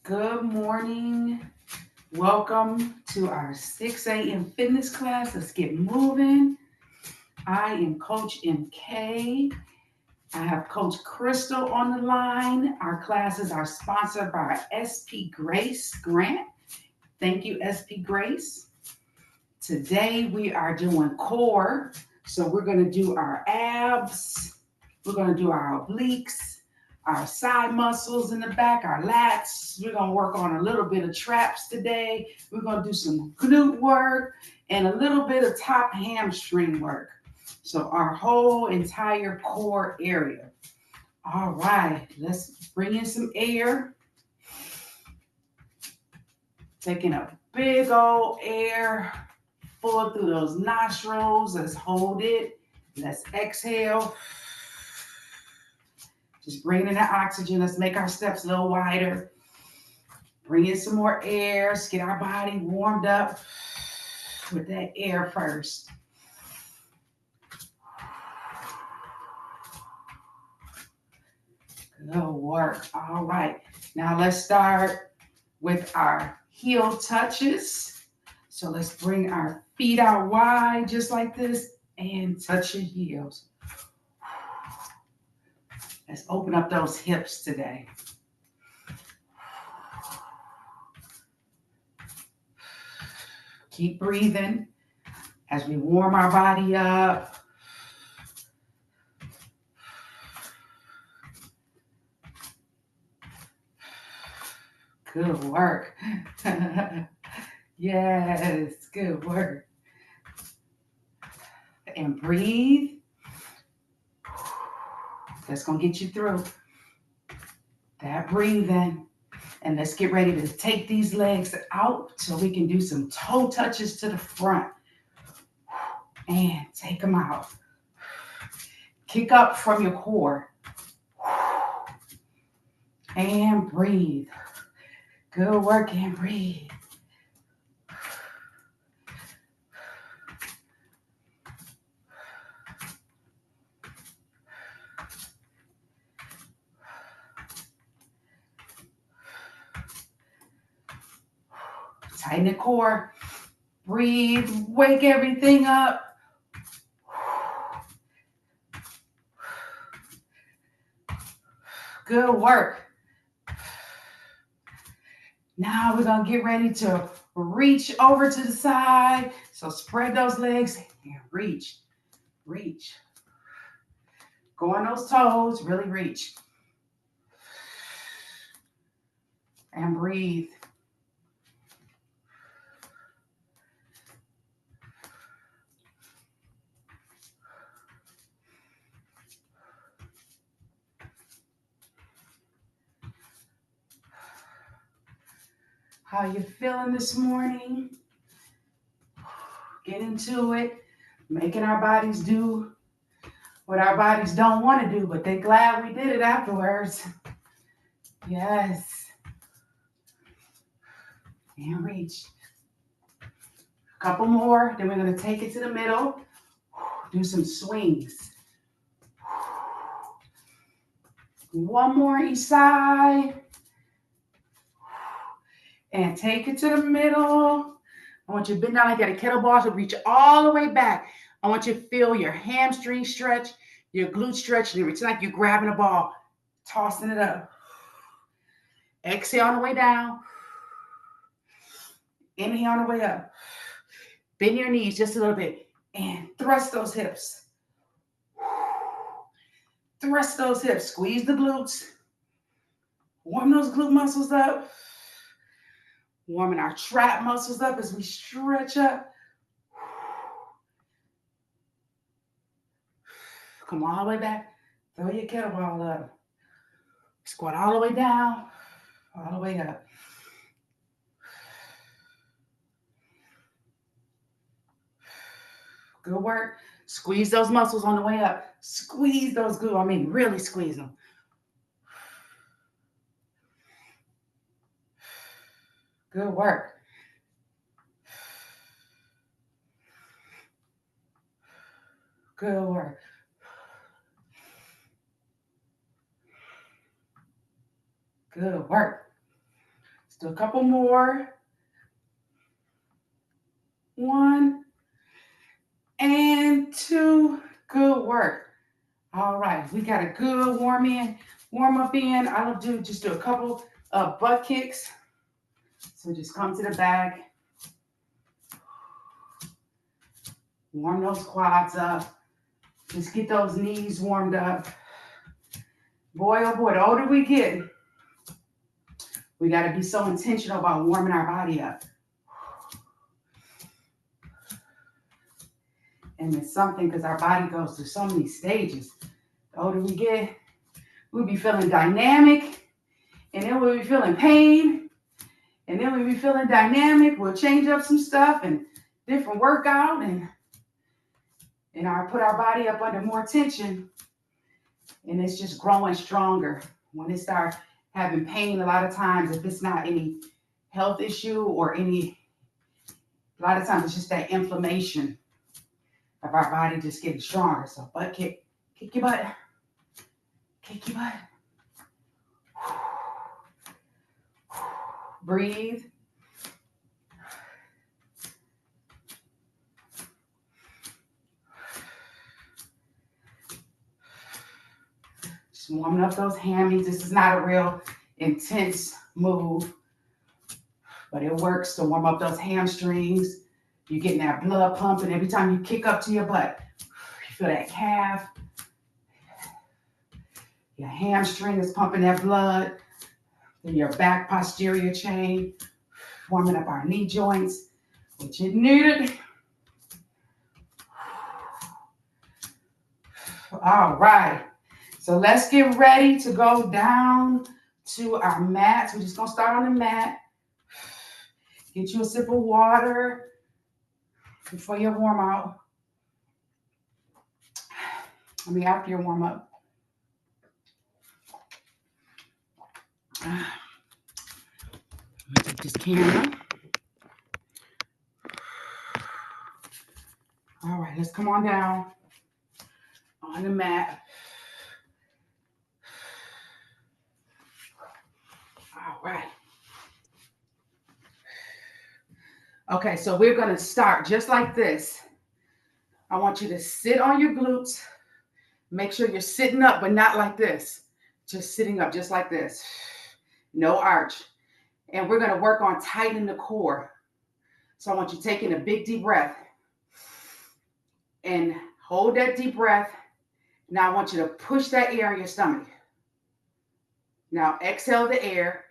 Good morning. Welcome to our 6 a.m. fitness class. Let's get moving. I am Coach MK. I have Coach Crystal on the line. Our classes are sponsored by SP Grace Grant. Thank you, SP Grace. Today we are doing core. So we're going to do our abs, we're going to do our obliques, our side muscles in the back, our lats. We're going to work on a little bit of traps today. We're going to do some glute work and a little bit of top hamstring work. So our whole entire core area. All right, let's bring in some air. Taking a big old air full through those nostrils. Let's hold it. Let's exhale. Just bring in the oxygen. Let's make our steps a little wider. Bring in some more air. Let's get our body warmed up with that air first. Good work. All right. Now let's start with our heel touches. So let's bring our feet out wide just like this and touch your heels. Let's open up those hips today. Keep breathing as we warm our body up. Good work. Yes, good work. And breathe. That's going to get you through that breathing. And let's get ready to take these legs out so we can do some toe touches to the front. And take them out. Kick up from your core. And breathe. Good work and breathe. Tighten the core. Breathe. Wake everything up. Good work. Now we're going to get ready to reach over to the side. So spread those legs and reach. Reach. Go on those toes. Really reach. And breathe. How you feeling this morning? Get into it. Making our bodies do what our bodies don't want to do, but they're glad we did it afterwards. Yes. And reach. A couple more. Then we're going to take it to the middle. Do some swings. One more each side. And take it to the middle. I want you to bend down like that. A kettlebell to reach all the way back. I want you to feel your hamstring stretch, your glute stretch. It's like you're grabbing a ball, tossing it up. Exhale on the way down. Inhale on the way up. Bend your knees just a little bit. And thrust those hips. Thrust those hips. Squeeze the glutes. Warm those glute muscles up. Warming our trap muscles up as we stretch up. Come all the way back. Throw your kettlebell up. Squat all the way down. All the way up. Good work. Squeeze those muscles on the way up. Squeeze those glutes. Really squeeze them. Good work. Good work. Good work. Just a couple more. 1 and 2. Good work. All right, we got a good warm up in. I'll just do a couple of butt kicks. So just come to the back. Warm those quads up. Just get those knees warmed up. Boy, oh boy, the older we get, we got to be so intentional about warming our body up. And it's something because our body goes through so many stages. The older we get, we'll be feeling dynamic, and then we'll be feeling pain, and then we'll be feeling dynamic. We'll change up some stuff and different workout, and put our body up under more tension, and it's just growing stronger. When it starts having pain, a lot of times, if it's not any health issue or a lot of times it's just that inflammation of our body just getting stronger. So butt kick your butt, kick your butt. Breathe. Just warming up those hammies. This is not a real intense move, but it works to warm up those hamstrings. You're getting that blood pumping every time you kick up to your butt. You feel that calf. Your hamstring is pumping that blood. Then your back posterior chain, warming up our knee joints, which is needed. All right. So let's get ready to go down to our mats. We're just going to start on the mat. Get you a sip of water before your warm out. After your warm up. Take this camera. All right, let's come on down on the mat. All right. Okay, so we're going to start just like this. I want you to sit on your glutes. Make sure you're sitting up, but not like this. Just sitting up, just like this. No arch. And we're going to work on tightening the core. So I want you taking a big deep breath. And hold that deep breath. Now I want you to push that air in your stomach. Now exhale the air.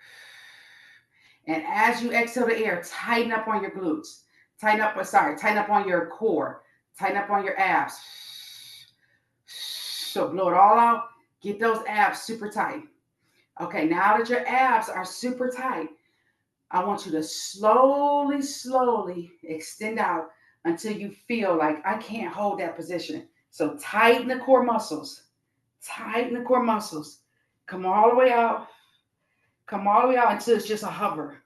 And as you exhale the air, tighten up on your glutes. Tighten up on your core. Tighten up on your abs. So blow it all out. Get those abs super tight. Okay, now that your abs are super tight, I want you to slowly, slowly extend out until you feel like I can't hold that position. So tighten the core muscles. Tighten the core muscles. Come all the way out. Come all the way out until it's just a hover.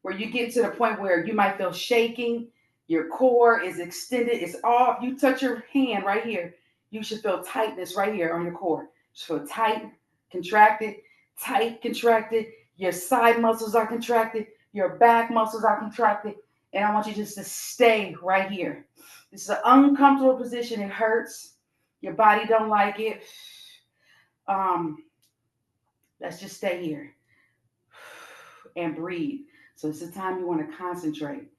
Where you get to the point where you might feel shaking. Your core is extended. It's off. You touch your hand right here. You should feel tightness right here on your core. Just feel tight, contracted, tight, contracted. Your side muscles are contracted. Your back muscles are contracted. And I want you just to stay right here. This is an uncomfortable position. It hurts. Your body don't like it. Let's just stay here and breathe. So it's the time you want to concentrate.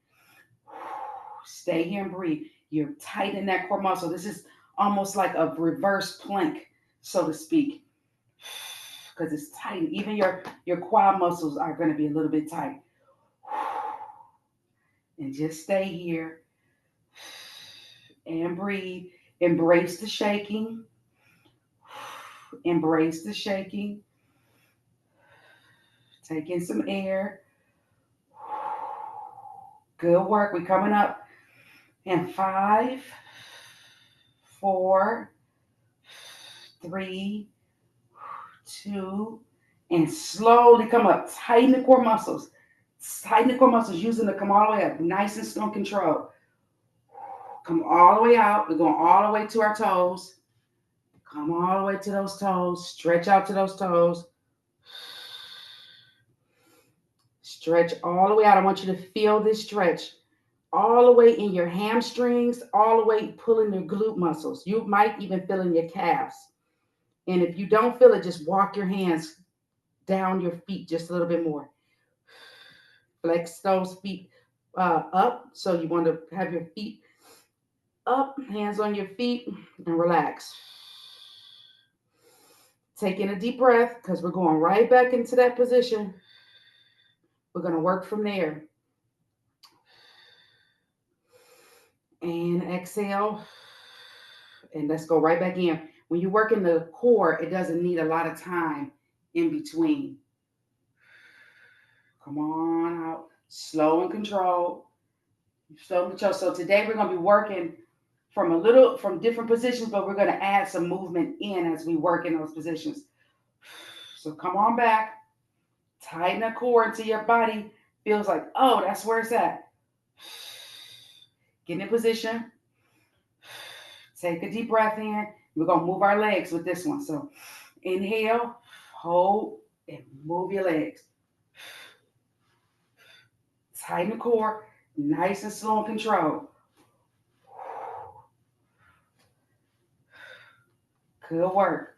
Stay here and breathe. You're tightening that core muscle. This is almost like a reverse plank, so to speak, because it's tight. Even your quad muscles are going to be a little bit tight. And just stay here and breathe. Embrace the shaking. Embrace the shaking. Take in some air. Good work. We're coming up in 5, 4, 3, 2, and slowly come up. Tighten the core muscles. Tighten the core muscles using the come all the way up. Nice and slow control. Come all the way out. We're going all the way to our toes. Come all the way to those toes. Stretch out to those toes. Stretch all the way out. I want you to feel this stretch all the way in your hamstrings, all the way pulling your glute muscles. You might even feel in your calves. And if you don't feel it, just walk your hands down your feet just a little bit more. Flex those feet up. So you want to have your feet up, hands on your feet, and relax. Taking a deep breath because we're going right back into that position. We're going to work from there. And exhale. And let's go right back in. When you work in the core, it doesn't need a lot of time in between. Come on out. Slow and controlled. Slow and controlled. So today we're going to be working from different positions, but we're going to add some movement in as we work in those positions. So come on back. Tighten the core until your body feels like, oh, that's where it's at. Get in position. Take a deep breath in. We're going to move our legs with this one. So inhale, hold, and move your legs. Tighten the core, nice and slow and controlled. Good work.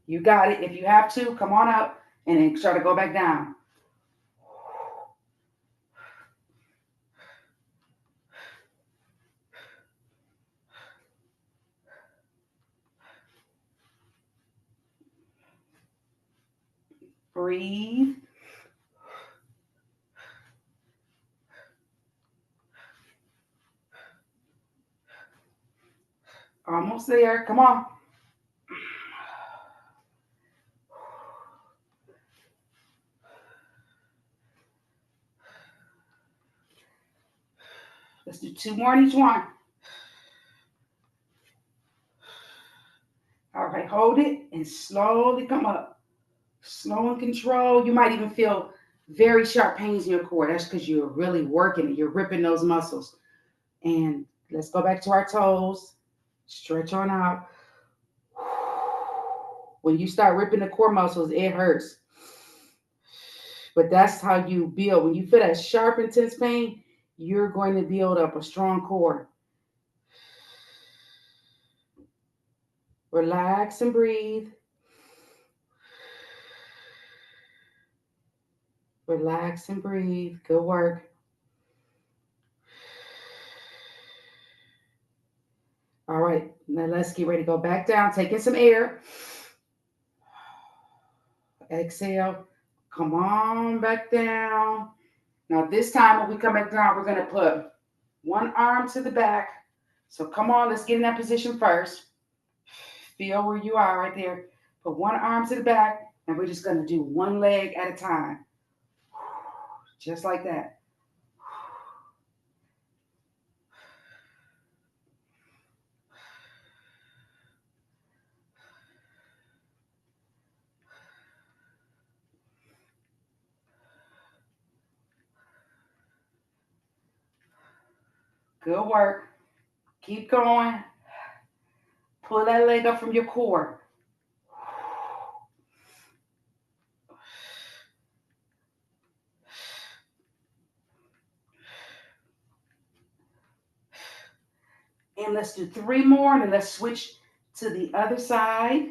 You got it. If you have to, come on up and then try to go back down. Breathe. Almost there. Come on. Let's do 2 more in each one. All right, hold it and slowly come up. Slow and control. You might even feel very sharp pains in your core. That's because you're really working it. You're ripping those muscles. And let's go back to our toes. Stretch on out. When you start ripping the core muscles, it hurts. But that's how you build. When you feel that sharp, intense pain, you're going to build up a strong core. Relax and breathe. Relax and breathe. Good work. All right, now let's get ready to go back down. Taking some air. Exhale. Come on back down. Now this time when we come back down, we're going to put one arm to the back. So come on, let's get in that position first. Feel where you are right there. Put one arm to the back, and we're just going to do one leg at a time. Just like that. Good work. Keep going. Pull that leg up from your core. And let's do 3 more, and then let's switch to the other side.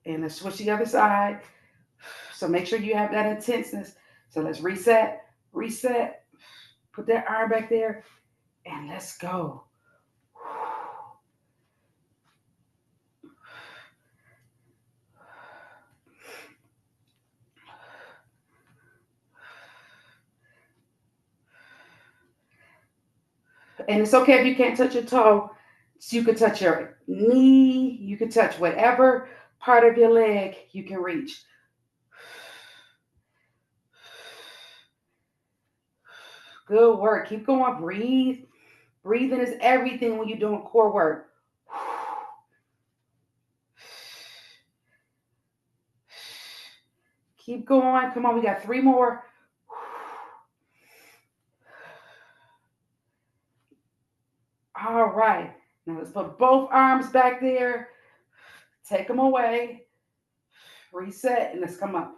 And let's switch to the other side. So make sure you have that intenseness. So let's reset, reset. Put that arm back there, and let's go. And it's okay if you can't touch your toe. So you can touch your knee. You can touch whatever part of your leg you can reach. Good work. Keep going. Breathe. Breathing is everything when you're doing core work. Keep going. Come on. We got 3 more. All right. Now let's put both arms back there. Take them away. Reset and let's come up.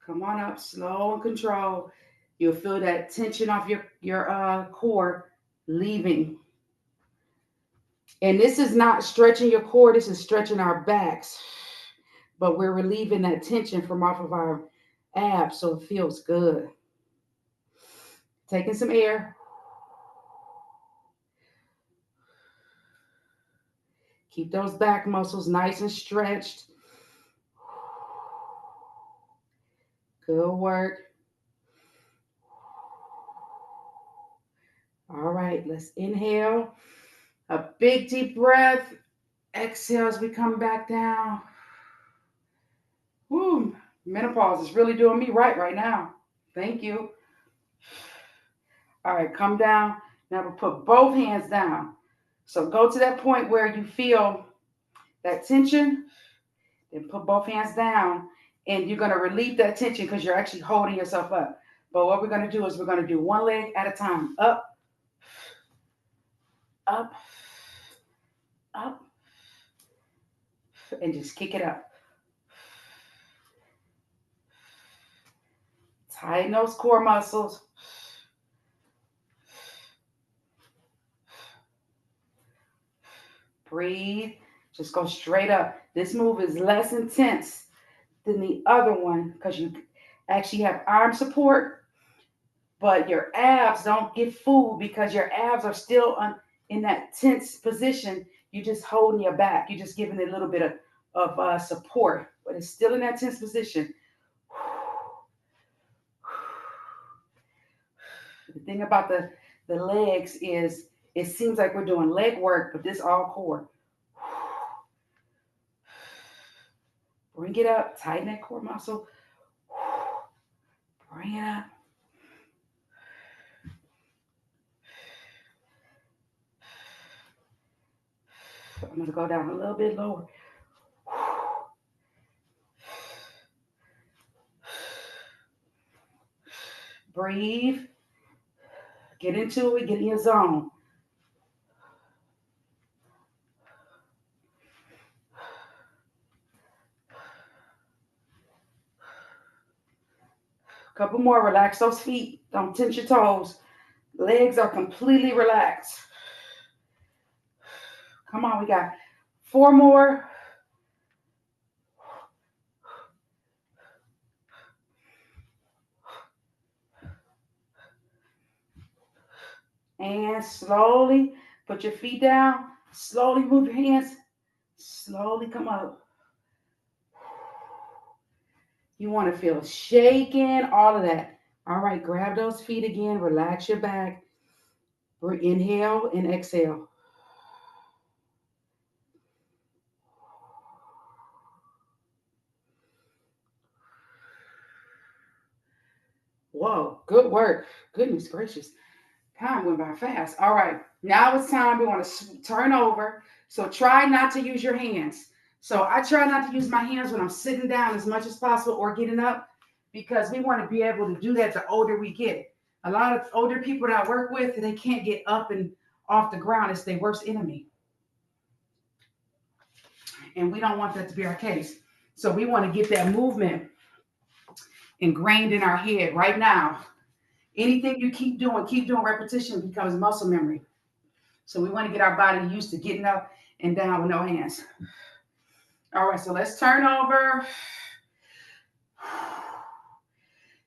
Come on up, slow and control. You'll feel that tension off your core leaving. And this is not stretching your core, this is stretching our backs. But we're relieving that tension from off of our abs so it feels good. Taking some air. Keep those back muscles nice and stretched. Good work. All right, let's inhale. A big deep breath. Exhale as we come back down. Woo, menopause is really doing me right now. Thank you. All right, come down. Now we'll put both hands down. So go to that point where you feel that tension, then put both hands down, and you're going to relieve that tension because you're actually holding yourself up. But what we're going to do is we're going to do one leg at a time. Up, up, up, and just kick it up. Tighten those core muscles. Breathe. Just go straight up. This move is less intense than the other one because you actually have arm support, but your abs don't get fooled because your abs are still in that tense position. You're just holding your back. You're just giving it a little bit of support, but it's still in that tense position. The thing about the legs is it seems like we're doing leg work, but this all core. Bring it up, tighten that core muscle. Bring it up. I'm going to go down a little bit lower. Breathe. Get into it, get in your zone. Couple more, relax those feet. Don't tense your toes. Legs are completely relaxed. Come on, we got 4 more. And slowly put your feet down. Slowly move your hands. Slowly come up. You want to feel shaking, all of that. All right, grab those feet again. Relax your back. Inhale and exhale. Whoa, good work. Goodness gracious. Time went by fast. All right, now it's time. We want to turn over. So try not to use your hands. So I try not to use my hands when I'm sitting down as much as possible or getting up because we want to be able to do that the older we get. A lot of older people that I work with, they can't get up and off the ground. It's their worst enemy. And we don't want that to be our case. So we want to get that movement ingrained in our head right now. Anything you keep doing repetition becomes muscle memory. So we want to get our body used to getting up and down with no hands. All right, so let's turn over.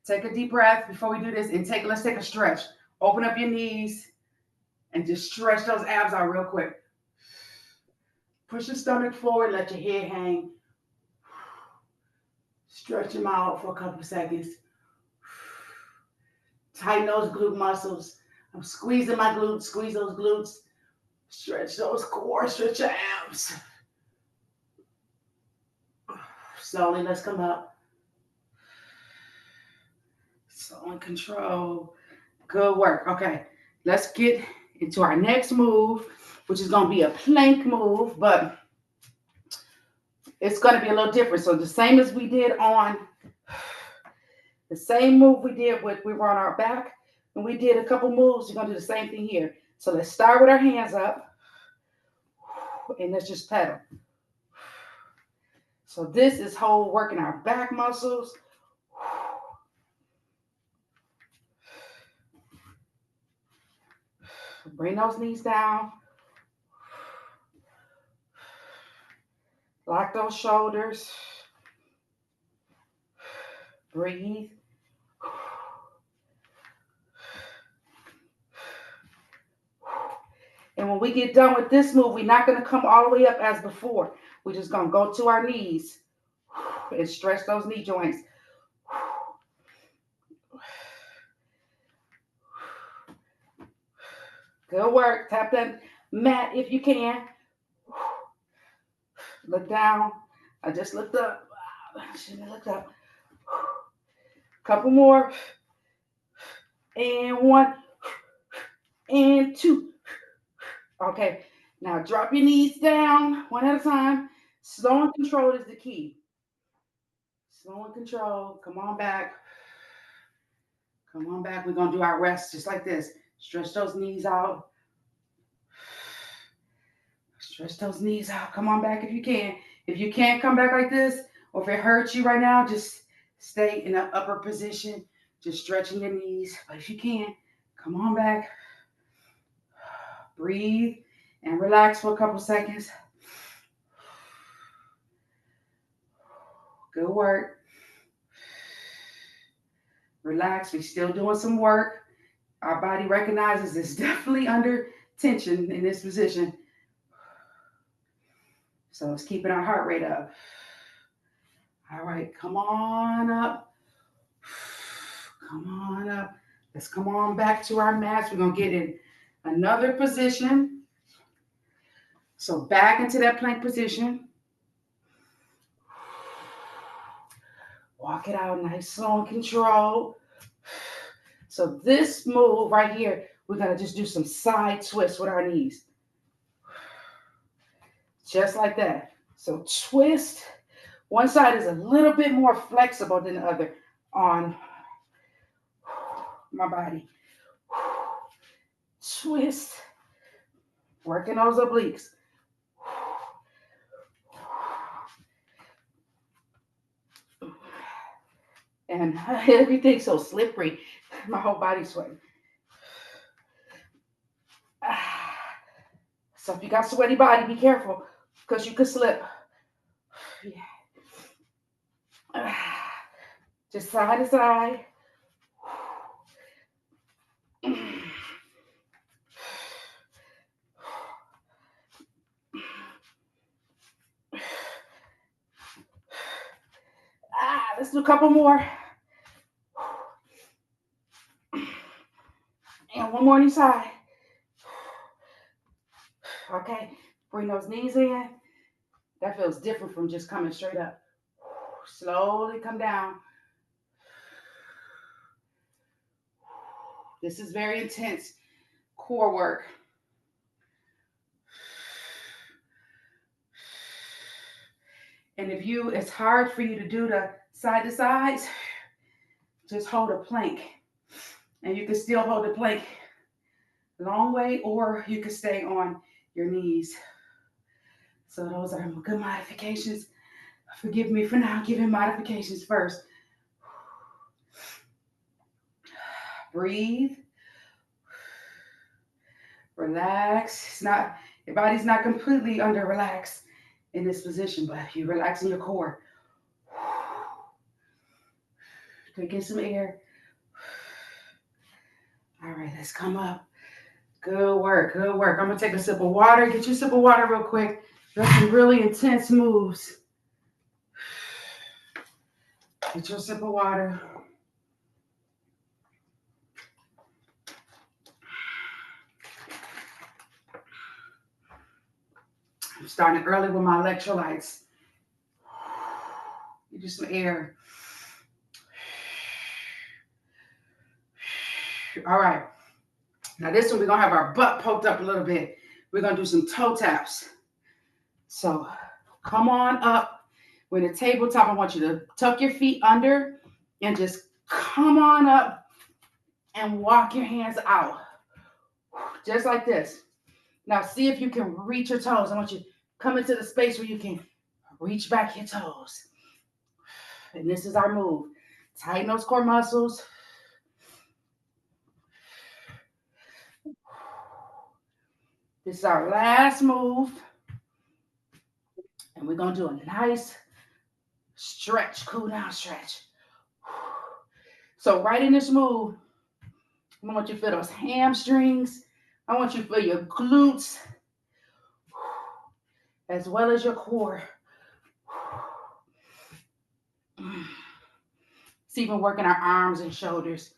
Take a deep breath before we do this and let's take a stretch. Open up your knees and just stretch those abs out real quick. Push your stomach forward, let your head hang. Stretch them out for a couple of seconds. Tighten those glute muscles. I'm squeezing my glutes, squeeze those glutes. Stretch those core, stretch your abs. Slowly, let's come up. Slow and control. Good work. Okay, let's get into our next move, which is going to be a plank move, but it's going to be a little different. So the same as we did on the same move we did with we were on our back, and we did a couple moves. We're going to do the same thing here. So let's start with our hands up, and let's just pedal. So this is whole working our back muscles. Bring those knees down. Lock those shoulders. Breathe. And when we get done with this move, we're not going to come all the way up as before. We're just going to go to our knees and stretch those knee joints. Good work. Tap that mat if you can. Look down. I just looked up. I shouldn't have looked up. Couple more. And 1. And 2. Okay. Now drop your knees down one at a time. Slow and controlled is the key. Slow and controlled. Come on back. Come on back. We're going to do our rest just like this. Stretch those knees out. Stretch those knees out. Come on back if you can. If you can't come back like this, or if it hurts you right now, just stay in the upper position, just stretching your knees. But if you can, come on back. Breathe and relax for a couple seconds. Good work. Relax. We're still doing some work. Our body recognizes it's definitely under tension in this position. So it's keeping our heart rate up. All right, come on up. Come on up. Let's come on back to our mats. We're going to get in another position. So back into that plank position. Walk it out nice, slow, and controlled. So this move right here, we're going to just do some side twists with our knees. Just like that. So twist. One side is a little bit more flexible than the other on my body. Twist. Working those obliques. And everything's so slippery. My whole body's sweating. So if you got sweaty body, be careful because you could slip. Yeah. Just side to side. Let's do a couple more. And one more on each side. Okay, bring those knees in. That feels different from just coming straight up. Slowly come down. This is very intense core work. And if it's hard for you to do the side to sides, just hold a plank. And you can still hold the plank long way, or you can stay on your knees. So those are good modifications. Forgive me for now giving modifications first. Breathe. Relax. Your body's not completely under relaxed in this position, but you're relaxing your core. Take in some air. All right, let's come up. Good work, good work. I'm gonna take a sip of water. Get you a sip of water real quick. That's some really intense moves. Get your sip of water. I'm starting early with my electrolytes. Get you some air. All right. Now this one, we're going to have our butt poked up a little bit. We're going to do some toe taps. So come on up. With a tabletop, I want you to tuck your feet under and just come on up and walk your hands out. Just like this. Now see if you can reach your toes. I want you to come into the space where you can Reach back your toes. And this is our move. Tighten those core muscles. This is our last move. And we're going to do a nice stretch, cool down stretch. So right in this move, I want you to feel those hamstrings. I want you to feel your glutes as well as your core. It's even working our arms and shoulders.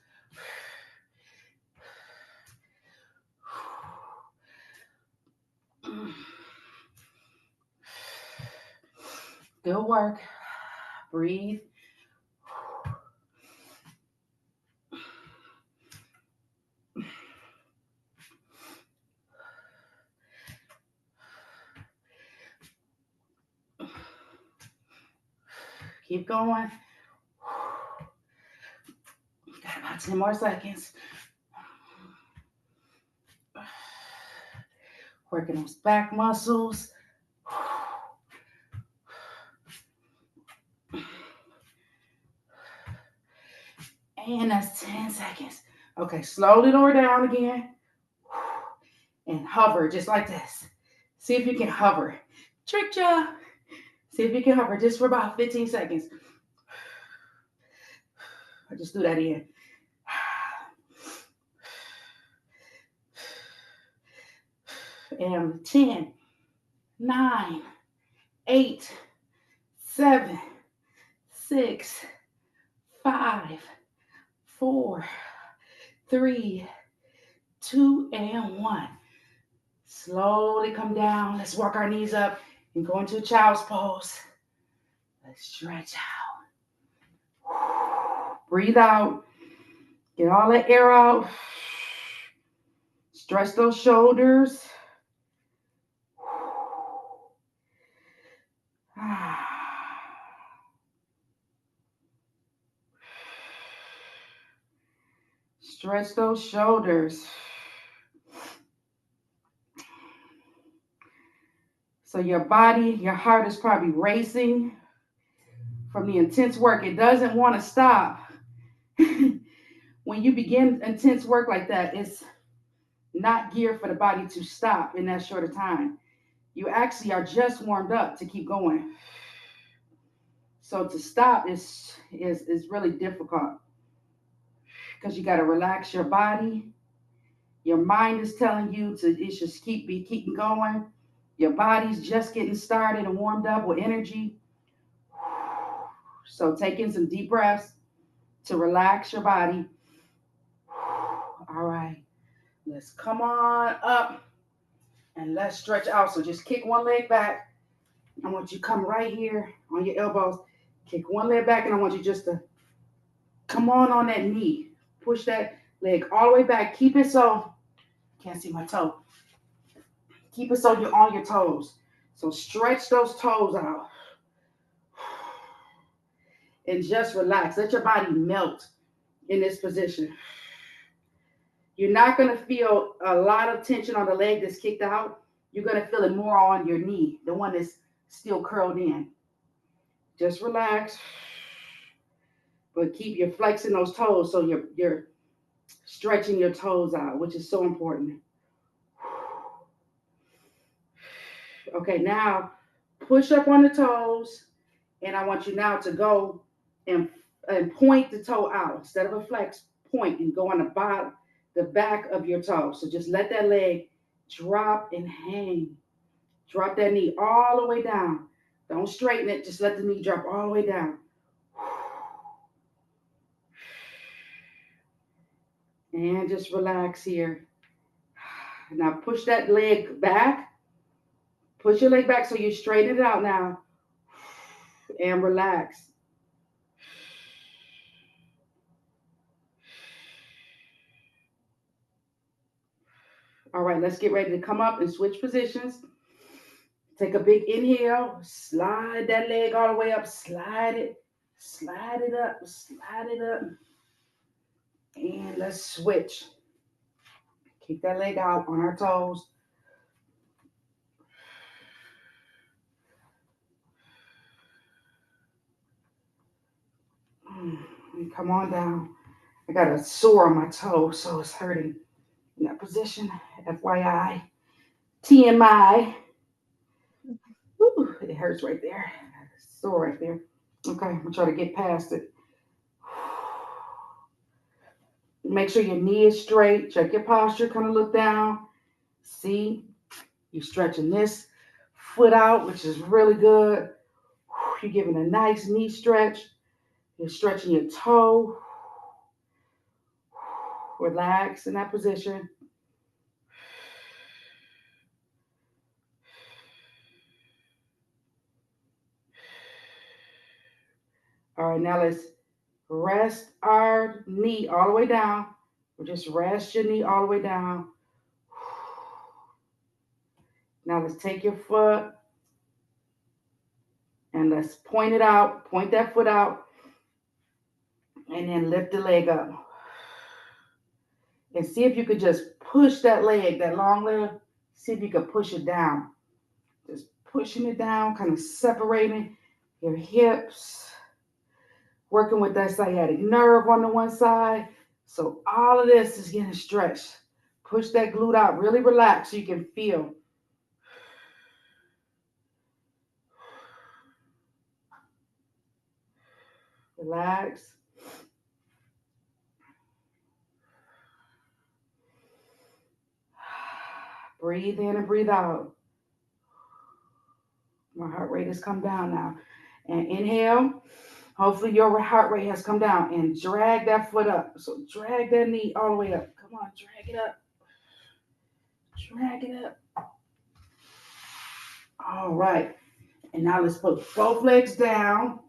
Good work. Breathe. Keep going. Got about 10 more seconds. Working those back muscles. And that's 10 seconds. Okay, slowly lower down again. And hover just like this. See if you can hover. Trick ya. See if you can hover just for about 15 seconds. I just do that in. And 10, 9, 8, 7, 6, 5, 4, 3, 2, and 1. Slowly come down. Let's walk our knees up and go into a child's pose. Let's stretch out. Breathe out. Get all that air out. Stretch those shoulders. Stretch those shoulders. So your body, your heart is probably racing from the intense work. It doesn't want to stop. When you begin intense work like that, it's not geared for the body to stop in that short of time. You actually are just warmed up to keep going. So to stop is really difficult because you got to relax your body. Your mind is telling you to it should keep going. Your body's just getting started and warmed up with energy. So take in some deep breaths to relax your body. All right, let's come on up and let's stretch out. So just kick one leg back. I want you to come right here on your elbows. Kick one leg back, and I want you just to come on that knee. Push that leg all the way back. Keep it so, can't see my toe. Keep it so you're on your toes. So stretch those toes out. And just relax. Let your body melt in this position. You're not going to feel a lot of tension on the leg that's kicked out. You're going to feel it more on your knee, the one that's still curled in. Just relax. But keep your flexing those toes so you're stretching your toes out, which is so important. Okay, now push up on the toes, and I want you now to go and point the toe out instead of a flex. Point and go on the back of your toe. So just let that leg drop and hang. Drop that knee all the way down. Don't straighten it. Just let the knee drop all the way down. And just relax here. Now push that leg back. Push your leg back so you straighten it out now. And relax. All right, let's get ready to come up and switch positions. Take a big inhale. Slide that leg all the way up. Slide it up. Slide it up. And let's switch. Keep that leg out on our toes. And come on down. I got a sore on my toe, so it's hurting in that position. FYI. TMI. Whew, it hurts right there. Sore right there. Okay, I'm gonna try to get past it. Make sure your knee is straight. Check your posture. Kind of look down. See, you're stretching this foot out, which is really good. You're giving a nice knee stretch. You're stretching your toe. Relax in that position. All right, now let's rest our knee all the way down. Or just rest your knee all the way down. Now let's take your foot and let's point it out. Point that foot out. And then lift the leg up. And see if you could just push that leg, that long leg. See if you could push it down. Just pushing it down, kind of separating your hips. Working with that sciatic nerve on the one side. So all of this is getting stretched. Push that glute out. Really relax so you can feel. Relax. Breathe in and breathe out. My heart rate has come down now. And inhale. Hopefully your heart rate has come down. And drag that foot up. So drag that knee all the way up. Come on, drag it up. Drag it up. All right. And now let's put both legs down.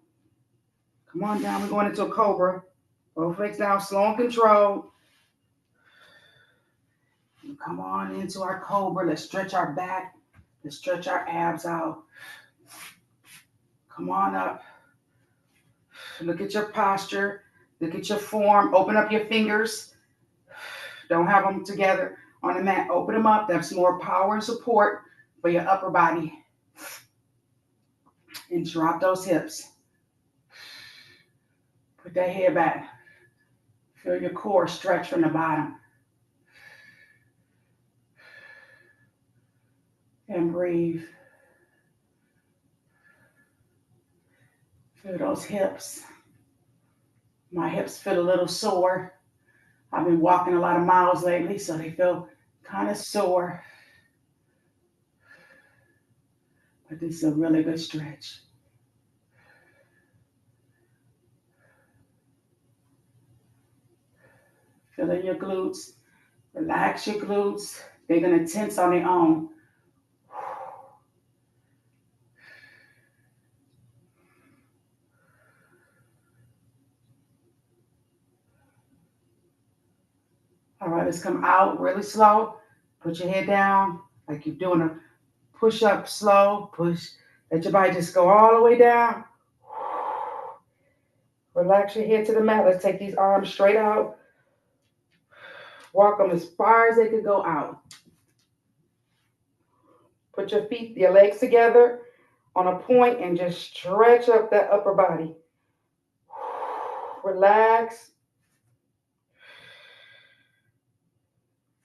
Come on down. We're going into a cobra. Both legs down, slow and controlled. And come on into our cobra. Let's stretch our back. Let's stretch our abs out. Come on up. Look at your posture. Look at your form. Open up your fingers. Don't have them together on the mat. Open them up. That's more power and support for your upper body. And drop those hips. Put that head back. Feel your core stretch from the bottom. And breathe. Feel those hips. My hips feel a little sore. I've been walking a lot of miles lately, so they feel kind of sore. But this is a really good stretch. Feeling your glutes. Relax your glutes. They're going to tense on their own. All right, let's come out really slow. Put your head down like you're doing a push-up slow. Push. Let your body just go all the way down. Relax your head to the mat. Let's take these arms straight out. Walk them as far as they can go out. Put your feet, your legs together on a point and just stretch up that upper body. Relax.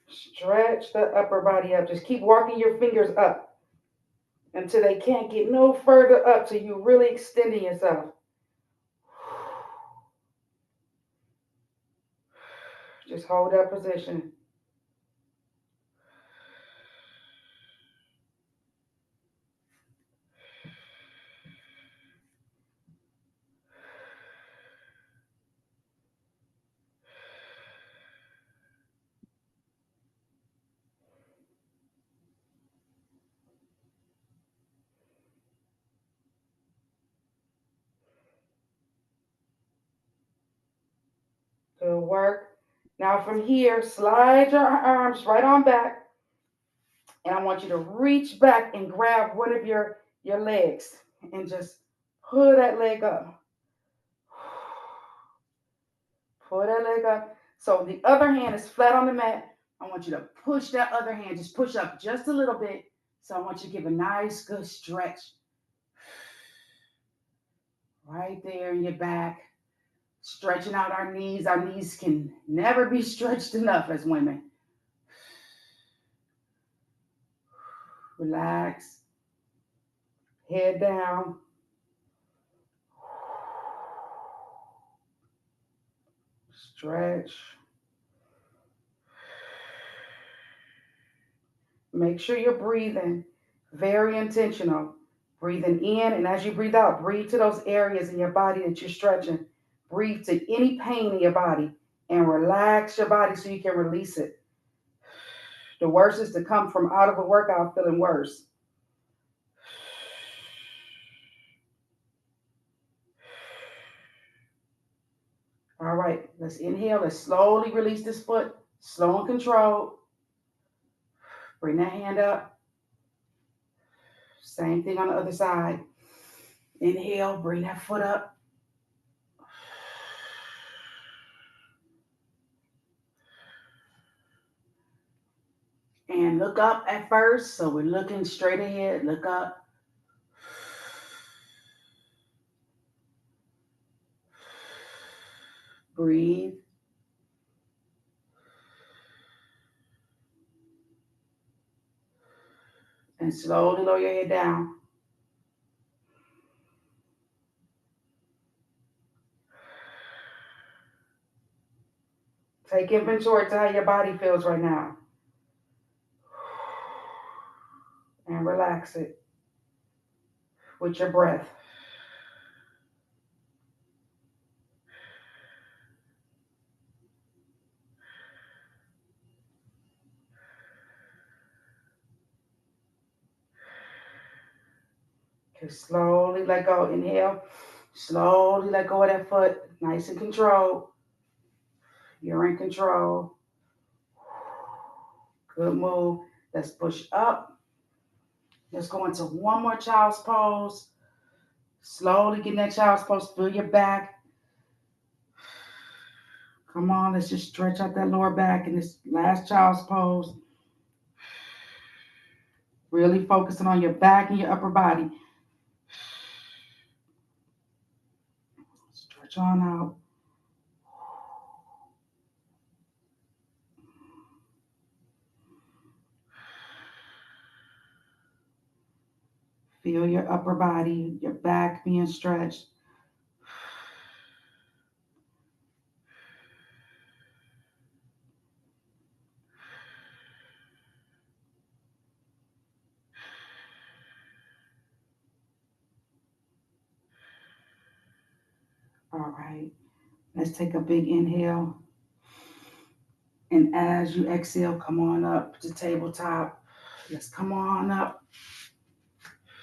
Stretch the upper body up. Just keep walking your fingers up until they can't get no further up, till you're really extending yourself. Just hold that position. Good work. Now from here, slide your arms right on back. And I want you to reach back and grab one of your legs and just pull that leg up. Pull that leg up. So the other hand is flat on the mat. I want you to push that other hand. Just push up just a little bit. So I want you to give a nice, good stretch. Right there in your back. Stretching out our knees. Our knees can never be stretched enough as women. Relax. Head down. Stretch. Make sure you're breathing. Very intentional. Breathing in, and as you breathe out, breathe to those areas in your body that you're stretching. Breathe to any pain in your body and relax your body so you can release it. The worst is to come from out of a workout feeling worse. All right, let's inhale. Let's slowly release this foot. Slow and controlled. Bring that hand up. Same thing on the other side. Inhale, bring that foot up. And look up at first. So we're looking straight ahead. Look up. Breathe. And slowly lower your head down. Take inventory to how your body feels right now. And relax it with your breath. Okay, slowly let go. Inhale. Slowly let go of that foot. Nice and controlled. You're in control. Good move. Let's push up. Let's go into one more child's pose. Slowly get in that child's pose. Feel your back. Come on, let's just stretch out that lower back in this last child's pose. Really focusing on your back and your upper body. Stretch on out. Feel your upper body, your back being stretched. All right, let's take a big inhale. And as you exhale, come on up to tabletop. Let's come on up.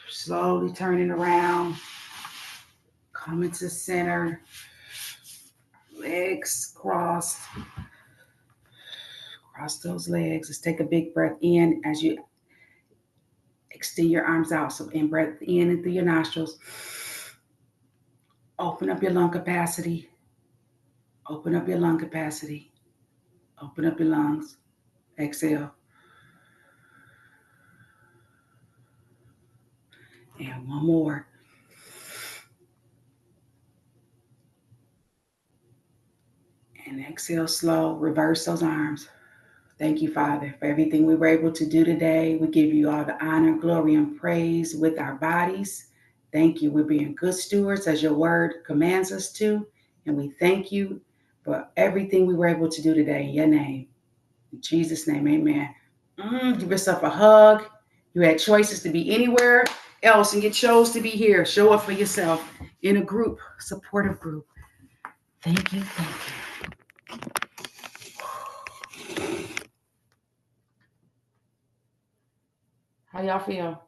Slowly turning around. Come into center. Legs crossed. Cross those legs. Let's take a big breath in as you extend your arms out. So in breath in and through your nostrils. Open up your lung capacity. Open up your lung capacity. Open up your lungs. Exhale. And one more. And exhale slow. Reverse those arms. Thank you, Father, for everything we were able to do today. We give you all the honor, glory, and praise with our bodies. Thank you. We're being good stewards as your word commands us to. And we thank you for everything we were able to do today in your name. In Jesus' name, amen. Give yourself a hug. You had choices to be anywhere else, and you chose to be here. Show up for yourself in a group, supportive group. Thank you. Thank you. How y'all feel?